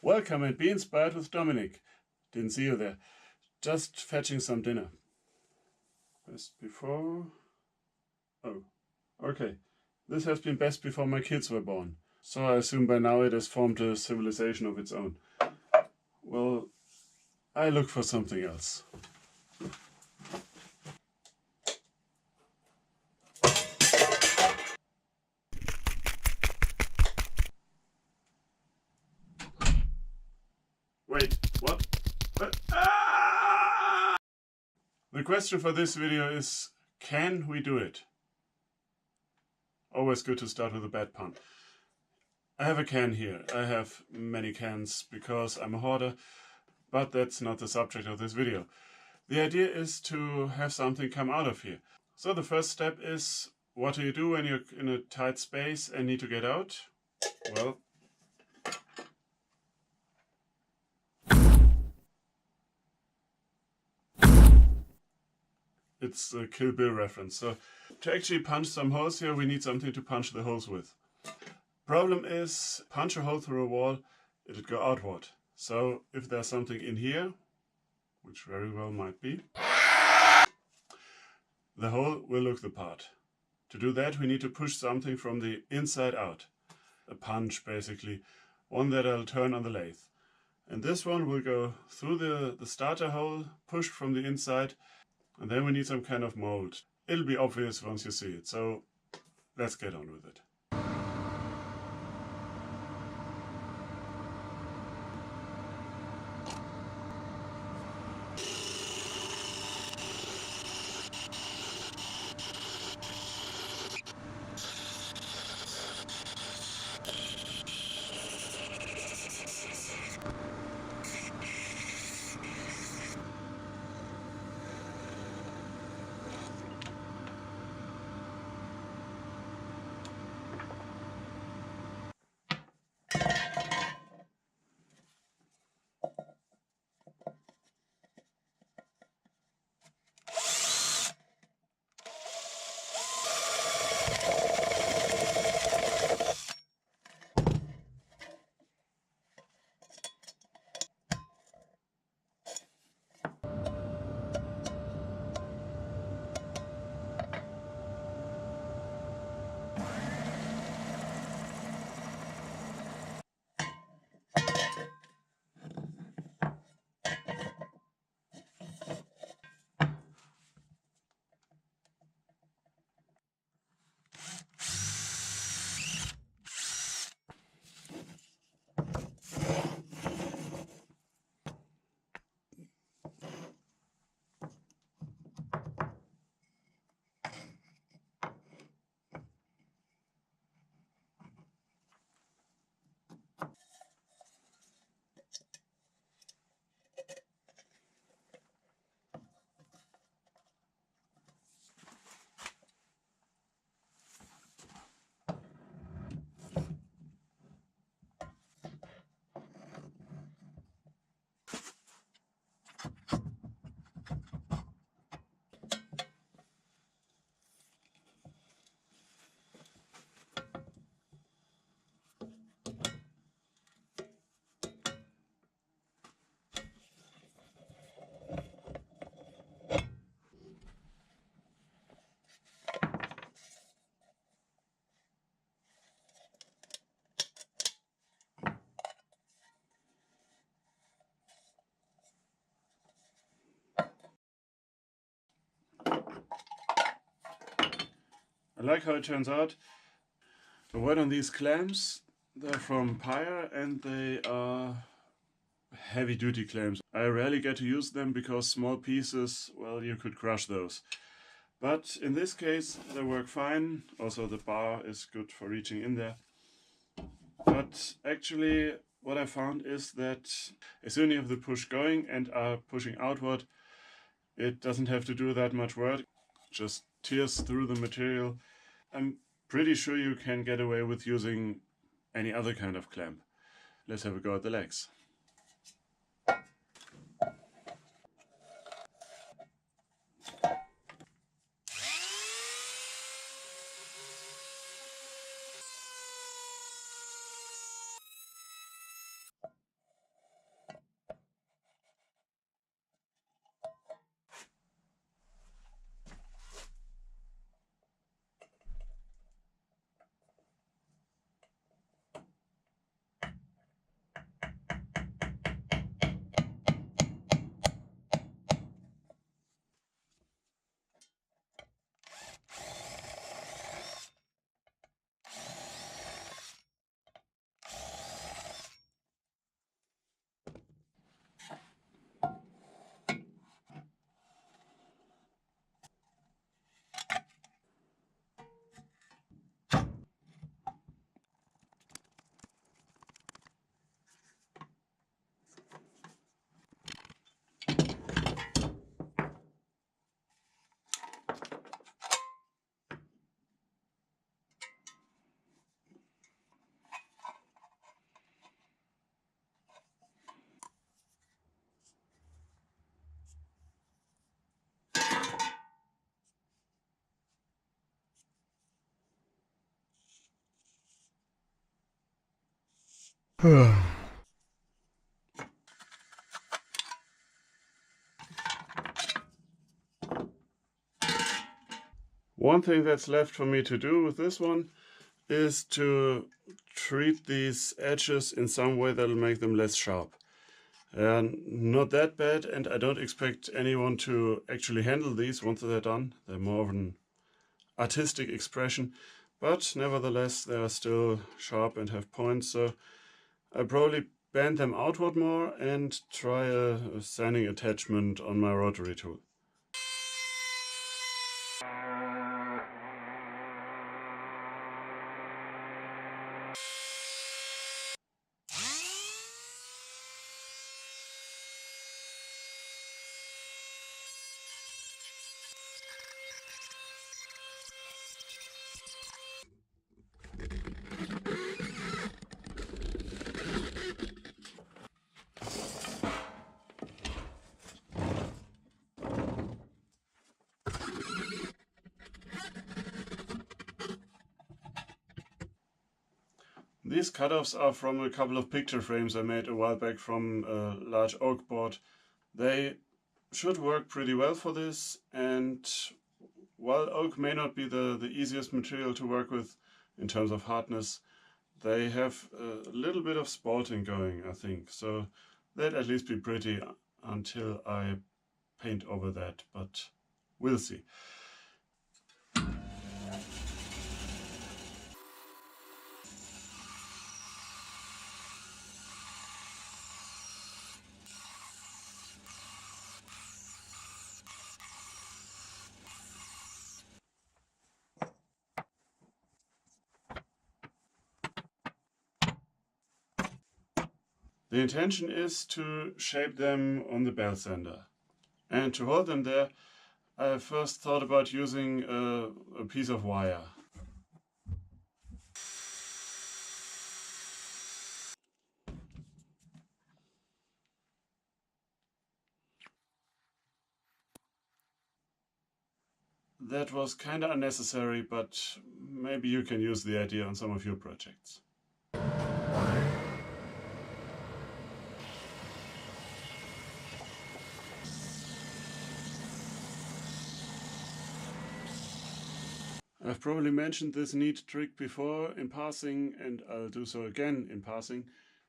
Welcome and be inspired with Dominic. Didn't see you there. Just fetching some dinner. Best before... Oh, okay. This has been best before my kids were born. So I assume by now it has formed a civilization of its own. Well, I look for something else. Wait, what? Ah! The question for this video is, can we do it? Always good to start with a bad pun. I have a can here. I have many cans because I'm a hoarder, but that's not the subject of this video. The idea is to have something come out of here. So the first step is, what do you do when you're in a tight space and need to get out? Well, it's a Kill Bill reference. So to actually punch some holes here, we need something to punch the holes with. Problem is, punch a hole through a wall, it'll go outward. So if there's something in here, which very well might be, the hole will look the part. To do that, we need to push something from the inside out. A punch, basically. One that I'll turn on the lathe. And this one will go through the starter hole, pushed from the inside, and then we need some kind of mold. It'll be obvious once you see it, so let's get on with it. I like how it turns out. The word on these clams, they're from Pyre and they are heavy duty clams. I rarely get to use them because small pieces, well, you could crush those. But in this case they work fine. Also the bar is good for reaching in there. But actually what I found is that as soon as you have the push going and are pushing outward, it doesn't have to do that much work. Just tears through the material. I'm pretty sure you can get away with using any other kind of clamp. Let's have a go at the legs. One thing that's left for me to do with this one is to treat these edges in some way that'll make them less sharp. Not that bad, and I don't expect anyone to actually handle these once they're done. They're more of an artistic expression, but nevertheless they are still sharp and have points, so I'll probably bend them outward more and try a sanding attachment on my rotary tool. These cutoffs are from a couple of picture frames I made a while back from a large oak board. They should work pretty well for this, and while oak may not be the easiest material to work with in terms of hardness, they have a little bit of spalting going, I think. So they'd at least be pretty until I paint over that, but we'll see. The intention is to shape them on the bell sander. And to hold them there, I first thought about using a piece of wire. That was kind of unnecessary, but maybe you can use the idea on some of your projects. I've probably mentioned this neat trick before in passing, and I'll do so again in passing.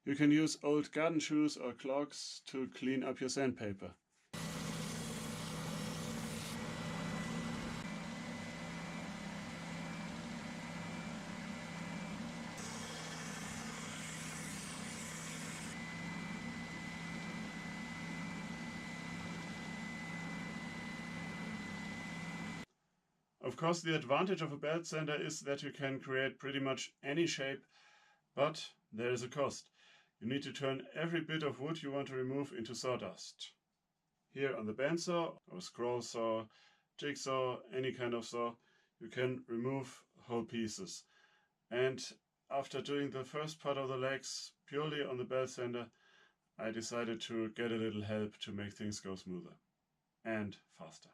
You can use old garden shoes or clogs to clean up your sandpaper. Of course, the advantage of a belt sander is that you can create pretty much any shape, but there is a cost. You need to turn every bit of wood you want to remove into sawdust. Here on the bandsaw or scroll saw, jigsaw, any kind of saw, you can remove whole pieces. And after doing the first part of the legs purely on the belt sander, I decided to get a little help to make things go smoother and faster.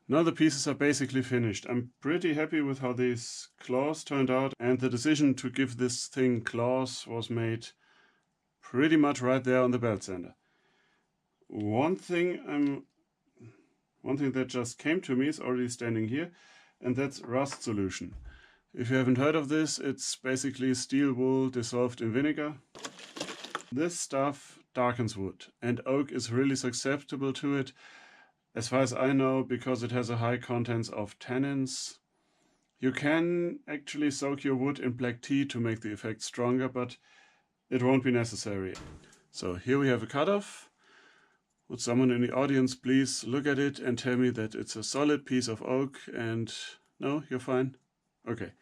Now the pieces are basically finished. I'm pretty happy with how these claws turned out, and the decision to give this thing claws was made pretty much right there on the belt sander. One thing that just came to me is already standing here, and that's rust solution. If you haven't heard of this, it's basically steel wool dissolved in vinegar. This stuff darkens wood, and oak is really susceptible to it, as far as I know, because it has a high contents of tannins. You can actually soak your wood in black tea to make the effect stronger, but it won't be necessary. So here we have a cutoff. Would someone in the audience please look at it and tell me that it's a solid piece of oak? And no, you're fine? Okay.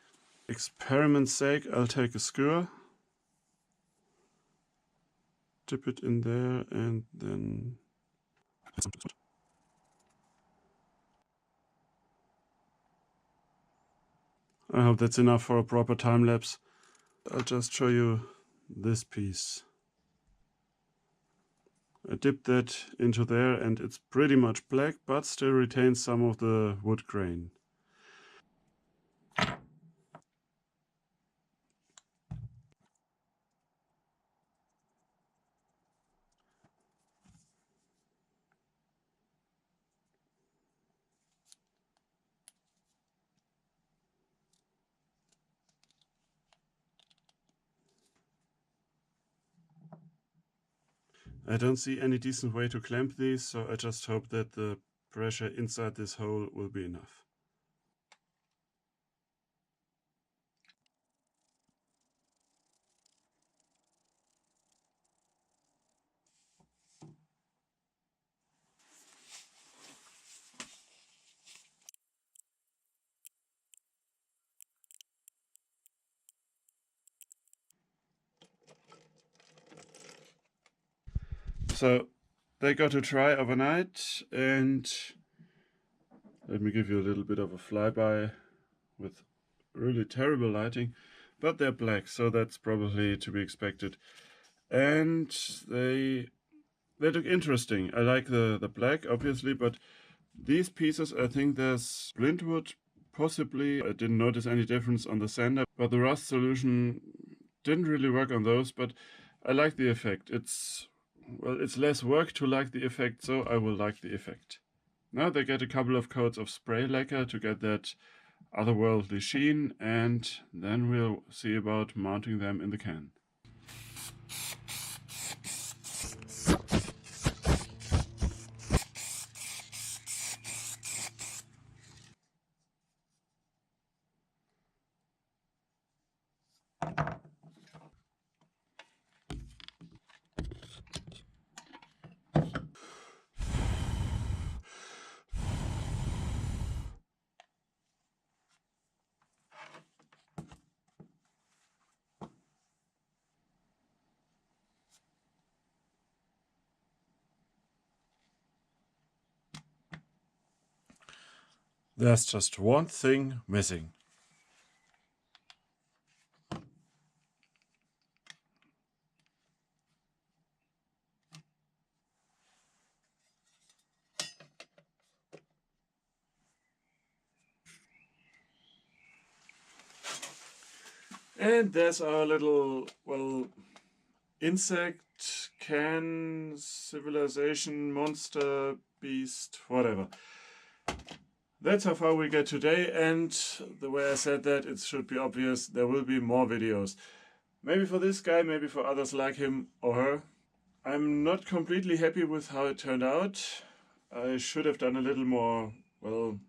Experiment's sake, I'll take a skewer, dip it in there, and then I hope that's enough for a proper time lapse. I'll just show you this piece. I dipped that into there and it's pretty much black, but still retains some of the wood grain. I don't see any decent way to clamp these, so I just hope that the pressure inside this hole will be enough. So they got to dry overnight, and let me give you a little bit of a flyby with really terrible lighting, but they're black, so that's probably to be expected. And they look interesting. I like the black, obviously, but these pieces, I think there's splintwood, possibly. I didn't notice any difference on the sander, but the rust solution didn't really work on those, but I like the effect. It's less work to like the effect, so I will like the effect. Now they get a couple of coats of spray lacquer to get that otherworldly sheen, and then we'll see about mounting them in the can. There's just one thing missing. And there's our little, insect, can, civilization, monster, beast, whatever. That's how far we get today, and the way I said that, it should be obvious, there will be more videos. Maybe for this guy, maybe for others like him or her. I'm not completely happy with how it turned out. I should have done a little more, you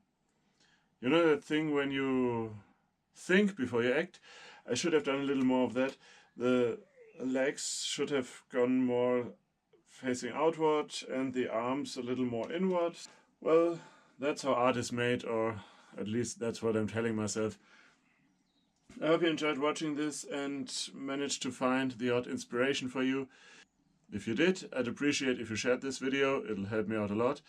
know that thing when you think before you act? I should have done a little more of that. The legs should have gone more facing outward and the arms a little more inward. Well, that's how art is made, or at least that's what I'm telling myself. I hope you enjoyed watching this and managed to find the odd inspiration for you. If you did, I'd appreciate if you shared this video, it'll help me out a lot.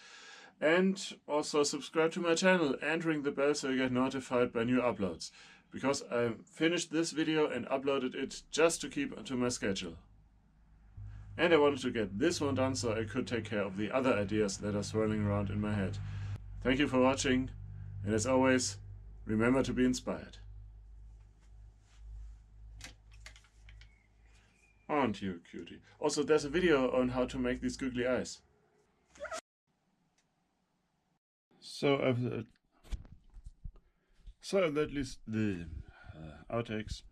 And also subscribe to my channel and ring the bell so you get notified by new uploads. Because I finished this video and uploaded it just to keep to my schedule. And I wanted to get this one done so I could take care of the other ideas that are swirling around in my head. Thank you for watching, and as always, remember to be inspired. Aren't you a cutie? Also, there's a video on how to make these googly eyes. So that least the outtakes.